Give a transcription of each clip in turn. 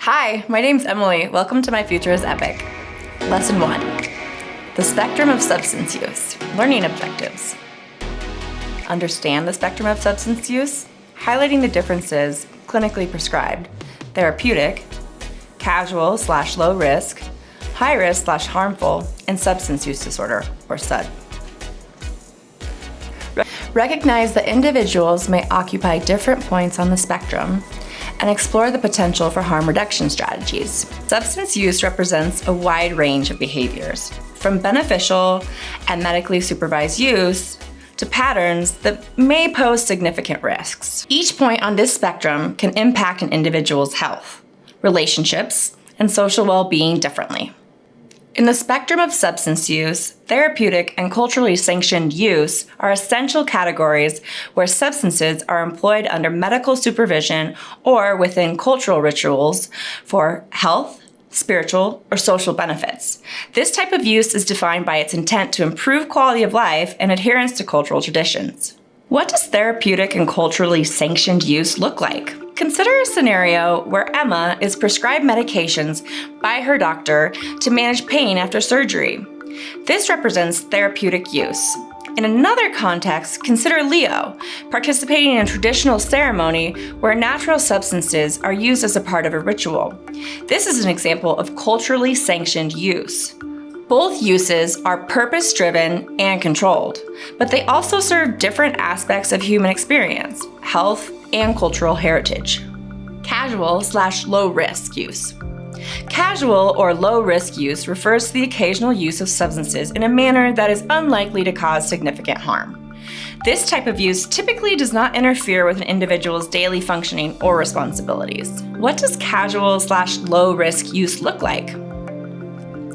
Hi, my name's Emily. Welcome to My Future is Epic. Lesson 1. The spectrum of substance use. Learning objectives. Understand the spectrum of substance use, highlighting the differences clinically prescribed, therapeutic, casual/low risk, high risk/harmful, and substance use disorder, or SUD. Recognize that individuals may occupy different points on the spectrum and explore the potential for harm reduction strategies. Substance use represents a wide range of behaviors, from beneficial and medically supervised use to patterns that may pose significant risks. Each point on this spectrum can impact an individual's health, relationships, and social well-being differently. In the spectrum of substance use, therapeutic and culturally sanctioned use are essential categories where substances are employed under medical supervision or within cultural rituals for health, spiritual, or social benefits. This type of use is defined by its intent to improve quality of life and adherence to cultural traditions. What does therapeutic and culturally sanctioned use look like? Consider a scenario where Emma is prescribed medications by her doctor to manage pain after surgery. This represents therapeutic use. In another context, consider Leo, participating in a traditional ceremony where natural substances are used as a part of a ritual. This is an example of culturally sanctioned use. Both uses are purpose-driven and controlled, but they also serve different aspects of human experience, health, and cultural heritage. Casual/low risk use. Casual or low risk use refers to the occasional use of substances in a manner that is unlikely to cause significant harm. This type of use typically does not interfere with an individual's daily functioning or responsibilities. What does casual/low risk use look like?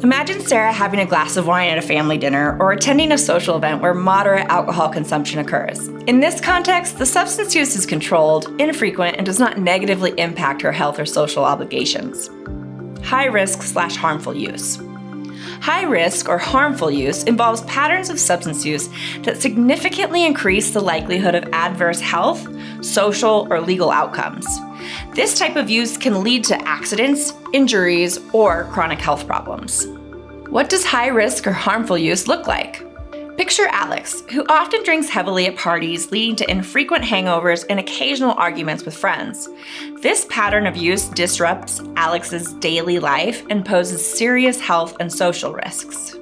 Imagine Sarah having a glass of wine at a family dinner or attending a social event where moderate alcohol consumption occurs. In this context, the substance use is controlled, infrequent, and does not negatively impact her health or social obligations. High risk/harmful use. High risk or harmful use involves patterns of substance use that significantly increase the likelihood of adverse health, social, or legal outcomes. This type of use can lead to accidents, injuries, or chronic health problems. What does high risk or harmful use look like? Picture Alex, who often drinks heavily at parties, leading to infrequent hangovers and occasional arguments with friends. This pattern of use disrupts Alex's daily life and poses serious health and social risks.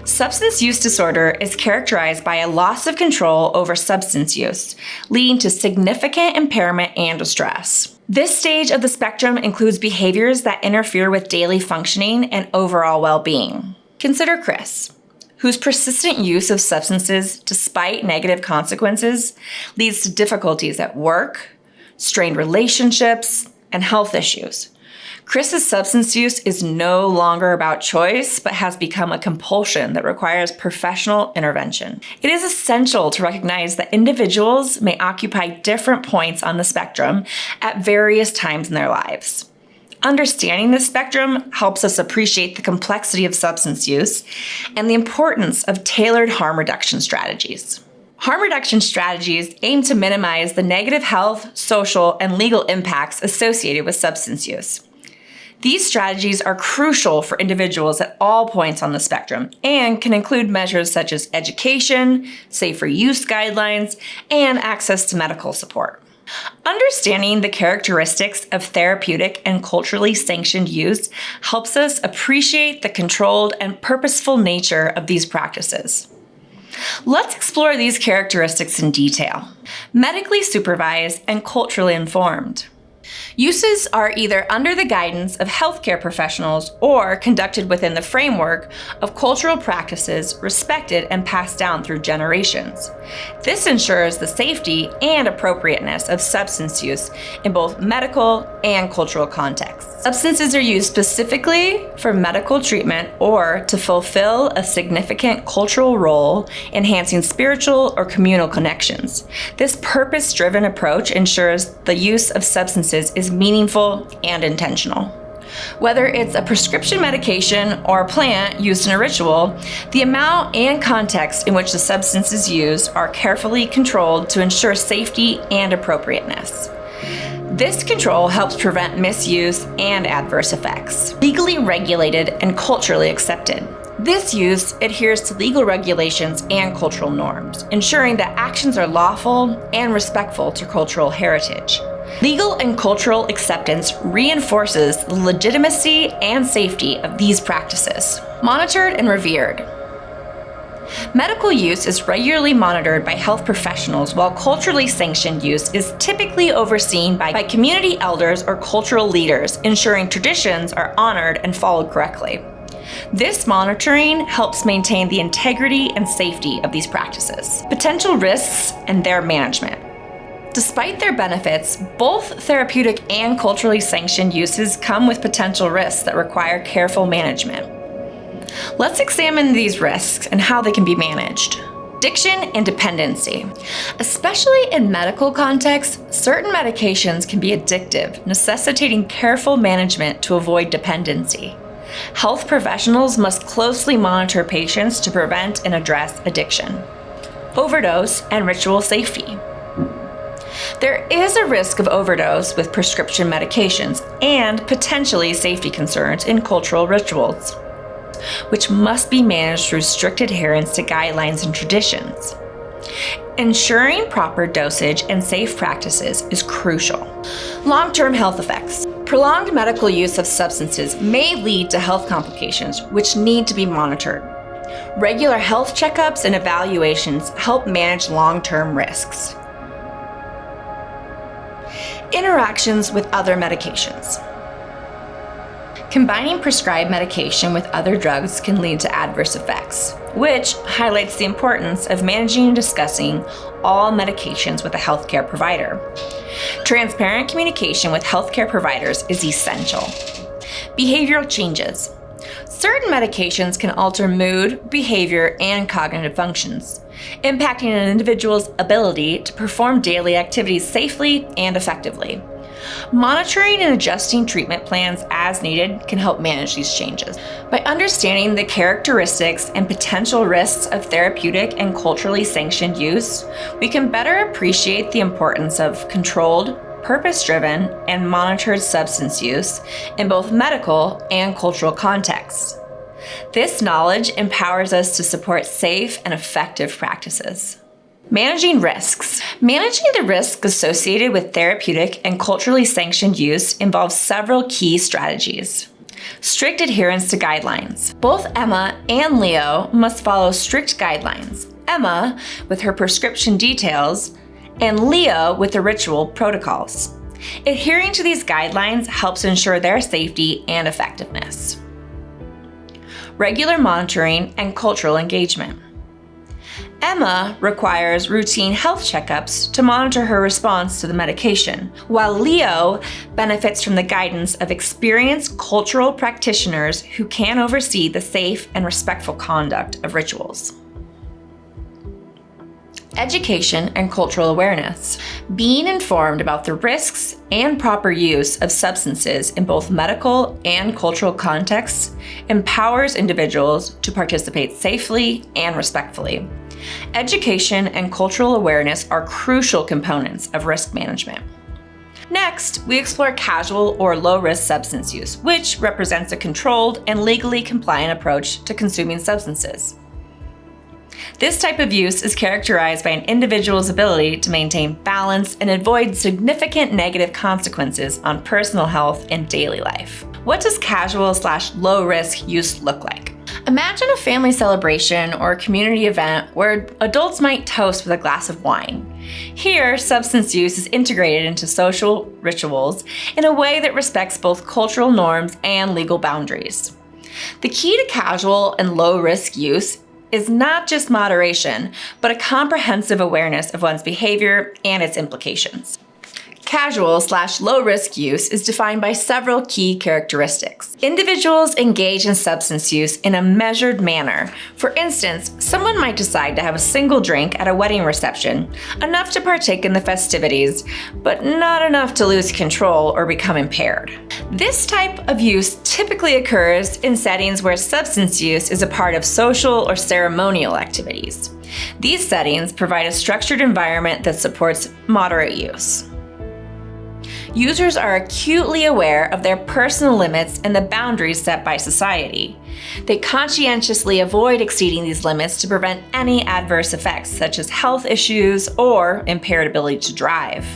Substance use disorder is characterized by a loss of control over substance use, leading to significant impairment and distress. This stage of the spectrum includes behaviors that interfere with daily functioning and overall well-being. Consider Chris, whose persistent use of substances, despite negative consequences, leads to difficulties at work, strained relationships, and health issues. Chris's substance use is no longer about choice, but has become a compulsion that requires professional intervention. It is essential to recognize that individuals may occupy different points on the spectrum at various times in their lives. Understanding this spectrum helps us appreciate the complexity of substance use and the importance of tailored harm reduction strategies. Harm reduction strategies aim to minimize the negative health, social, and legal impacts associated with substance use. These strategies are crucial for individuals at all points on the spectrum and can include measures such as education, safer use guidelines, and access to medical support. Understanding the characteristics of therapeutic and culturally sanctioned use helps us appreciate the controlled and purposeful nature of these practices. Let's explore these characteristics in detail. Medically supervised and culturally informed. Uses are either under the guidance of healthcare professionals or conducted within the framework of cultural practices respected and passed down through generations. This ensures the safety and appropriateness of substance use in both medical and cultural contexts. Substances are used specifically for medical treatment or to fulfill a significant cultural role, enhancing spiritual or communal connections. This purpose-driven approach ensures the use of substances is meaningful and intentional. Whether it's a prescription medication or a plant used in a ritual, the amount and context in which the substance is used are carefully controlled to ensure safety and appropriateness. This control helps prevent misuse and adverse effects. Legally regulated and culturally accepted. This use adheres to legal regulations and cultural norms, ensuring that actions are lawful and respectful to cultural heritage. Legal and cultural acceptance reinforces the legitimacy and safety of these practices. Monitored and revered. Medical use is regularly monitored by health professionals, while culturally sanctioned use is typically overseen by community elders or cultural leaders, ensuring traditions are honored and followed correctly. This monitoring helps maintain the integrity and safety of these practices. Potential risks and their management. Despite their benefits, both therapeutic and culturally sanctioned uses come with potential risks that require careful management. Let's examine these risks and how they can be managed. Addiction and dependency. Especially in medical contexts, certain medications can be addictive, necessitating careful management to avoid dependency. Health professionals must closely monitor patients to prevent and address addiction. Overdose and ritual safety. There is a risk of overdose with prescription medications and potentially safety concerns in cultural rituals, which must be managed through strict adherence to guidelines and traditions. Ensuring proper dosage and safe practices is crucial. Long-term health effects. Prolonged medical use of substances may lead to health complications, which need to be monitored. Regular health checkups and evaluations help manage long-term risks. Interactions with other medications. Combining prescribed medication with other drugs can lead to adverse effects, which highlights the importance of managing and discussing all medications with a healthcare provider. Transparent communication with healthcare providers is essential. Behavioral changes. Certain medications can alter mood, behavior, and cognitive functions, impacting an individual's ability to perform daily activities safely and effectively. Monitoring and adjusting treatment plans as needed can help manage these changes. By understanding the characteristics and potential risks of therapeutic and culturally sanctioned use, we can better appreciate the importance of controlled, purpose-driven, and monitored substance use in both medical and cultural contexts. This knowledge empowers us to support safe and effective practices. Managing risks. Managing the risks associated with therapeutic and culturally sanctioned use involves several key strategies. Strict adherence to guidelines. Both Emma and Leo must follow strict guidelines. Emma with her prescription details, and Leo with the ritual protocols. Adhering to these guidelines helps ensure their safety and effectiveness. Regular monitoring and cultural engagement. Emma requires routine health checkups to monitor her response to the medication, while Leo benefits from the guidance of experienced cultural practitioners who can oversee the safe and respectful conduct of rituals. Education and cultural awareness. Being informed about the risks and proper use of substances in both medical and cultural contexts empowers individuals to participate safely and respectfully. Education and cultural awareness are crucial components of risk management. Next, we explore casual or low-risk substance use, which represents a controlled and legally compliant approach to consuming substances. This type of use is characterized by an individual's ability to maintain balance and avoid significant negative consequences on personal health and daily life. What does casual/low-risk use look like? Imagine a family celebration or a community event where adults might toast with a glass of wine. Here, substance use is integrated into social rituals in a way that respects both cultural norms and legal boundaries. The key to casual and low-risk use is not just moderation, but a comprehensive awareness of one's behavior and its implications. Casual/low-risk use is defined by several key characteristics. Individuals engage in substance use in a measured manner. For instance, someone might decide to have a single drink at a wedding reception, enough to partake in the festivities, but not enough to lose control or become impaired. This type of use typically occurs in settings where substance use is a part of social or ceremonial activities. These settings provide a structured environment that supports moderate use. Users are acutely aware of their personal limits and the boundaries set by society. They conscientiously avoid exceeding these limits to prevent any adverse effects, such as health issues or impaired ability to drive.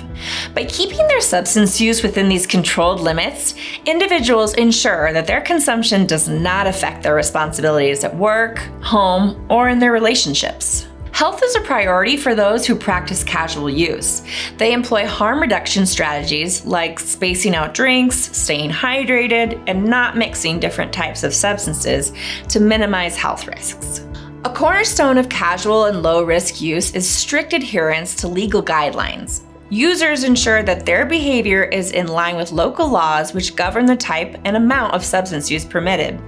By keeping their substance use within these controlled limits, individuals ensure that their consumption does not affect their responsibilities at work, home, or in their relationships. Health is a priority for those who practice casual use. They employ harm reduction strategies like spacing out drinks, staying hydrated, and not mixing different types of substances to minimize health risks. A cornerstone of casual and low-risk use is strict adherence to legal guidelines. Users ensure that their behavior is in line with local laws which govern the type and amount of substance use permitted.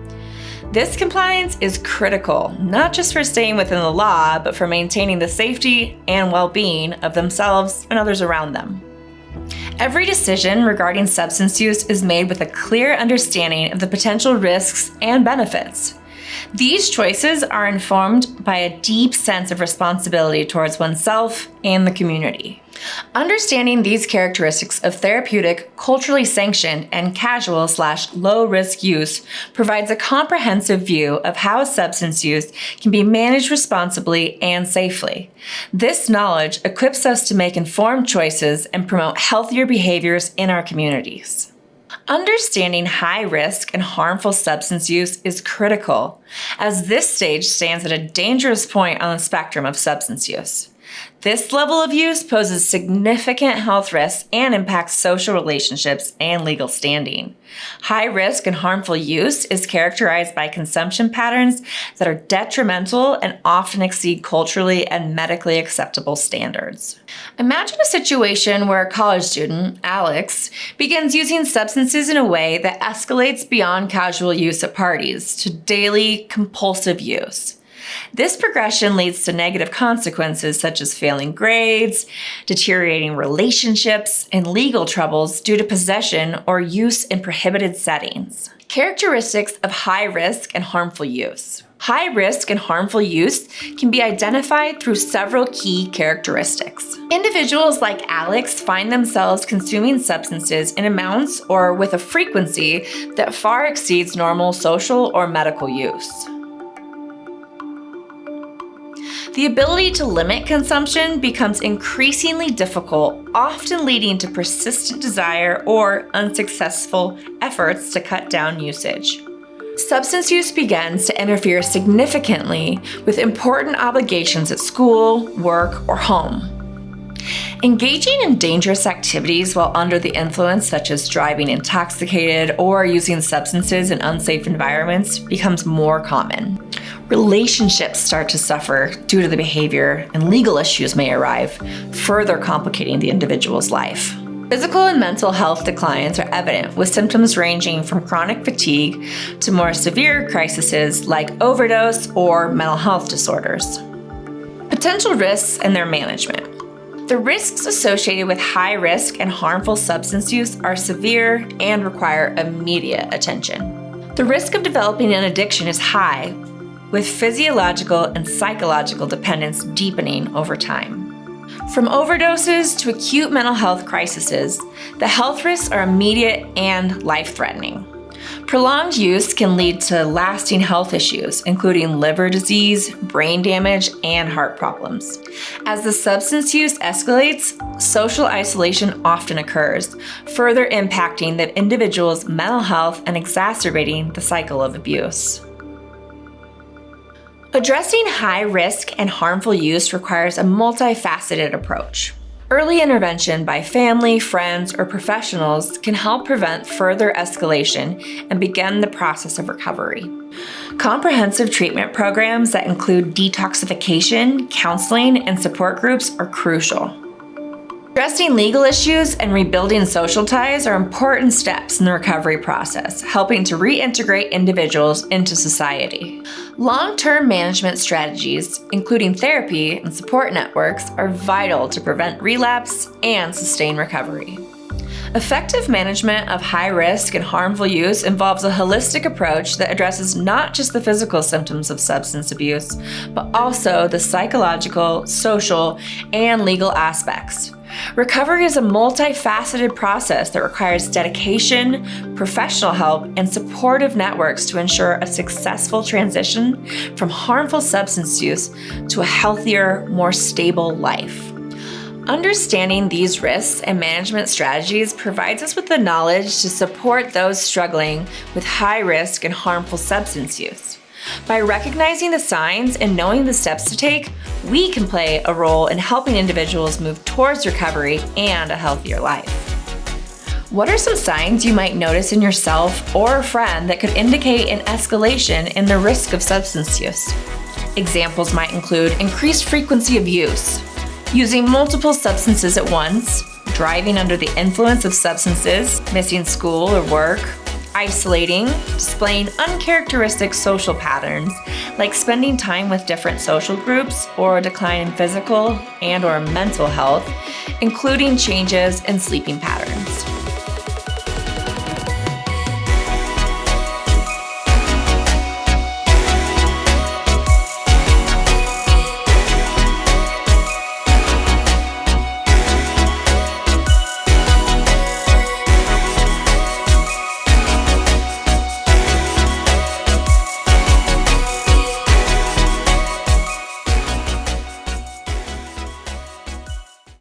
This compliance is critical, not just for staying within the law, but for maintaining the safety and well-being of themselves and others around them. Every decision regarding substance use is made with a clear understanding of the potential risks and benefits. These choices are informed by a deep sense of responsibility towards oneself and the community. Understanding these characteristics of therapeutic, culturally sanctioned, and casual/low-risk use provides a comprehensive view of how substance use can be managed responsibly and safely. This knowledge equips us to make informed choices and promote healthier behaviors in our communities. Understanding high risk and harmful substance use is critical, as this stage stands at a dangerous point on the spectrum of substance use. This level of use poses significant health risks and impacts social relationships and legal standing. High risk and harmful use is characterized by consumption patterns that are detrimental and often exceed culturally and medically acceptable standards. Imagine a situation where a college student, Alex, begins using substances in a way that escalates beyond casual use at parties to daily compulsive use. This progression leads to negative consequences such as failing grades, deteriorating relationships, and legal troubles due to possession or use in prohibited settings. Characteristics of high risk and harmful use. High risk and harmful use can be identified through several key characteristics. Individuals like Alex find themselves consuming substances in amounts or with a frequency that far exceeds normal social or medical use. The ability to limit consumption becomes increasingly difficult, often leading to persistent desire or unsuccessful efforts to cut down usage. Substance use begins to interfere significantly with important obligations at school, work, or home. Engaging in dangerous activities while under the influence, such as driving intoxicated or using substances in unsafe environments, becomes more common. Relationships start to suffer due to the behavior, and legal issues may arrive, further complicating the individual's life. Physical and mental health declines are evident, with symptoms ranging from chronic fatigue to more severe crises like overdose or mental health disorders. Potential risks and their management. The risks associated with high risk and harmful substance use are severe and require immediate attention. The risk of developing an addiction is high, with physiological and psychological dependence deepening over time. From overdoses to acute mental health crises, the health risks are immediate and life-threatening. Prolonged use can lead to lasting health issues, including liver disease, brain damage, and heart problems. As the substance use escalates, social isolation often occurs, further impacting the individual's mental health and exacerbating the cycle of abuse. Addressing high risk and harmful use requires a multifaceted approach. Early intervention by family, friends, or professionals can help prevent further escalation and begin the process of recovery. Comprehensive treatment programs that include detoxification, counseling, and support groups are crucial. Addressing legal issues and rebuilding social ties are important steps in the recovery process, helping to reintegrate individuals into society. Long-term management strategies, including therapy and support networks, are vital to prevent relapse and sustain recovery. Effective management of high risk and harmful use involves a holistic approach that addresses not just the physical symptoms of substance abuse, but also the psychological, social, and legal aspects. Recovery is a multifaceted process that requires dedication, professional help, and supportive networks to ensure a successful transition from harmful substance use to a healthier, more stable life. Understanding these risks and management strategies provides us with the knowledge to support those struggling with high risk and harmful substance use. By recognizing the signs and knowing the steps to take, we can play a role in helping individuals move towards recovery and a healthier life. What are some signs you might notice in yourself or a friend that could indicate an escalation in the risk of substance use? Examples might include increased frequency of use, using multiple substances at once, driving under the influence of substances, missing school or work, isolating, displaying uncharacteristic social patterns like spending time with different social groups or a decline in physical and/or mental health, including changes in sleeping patterns.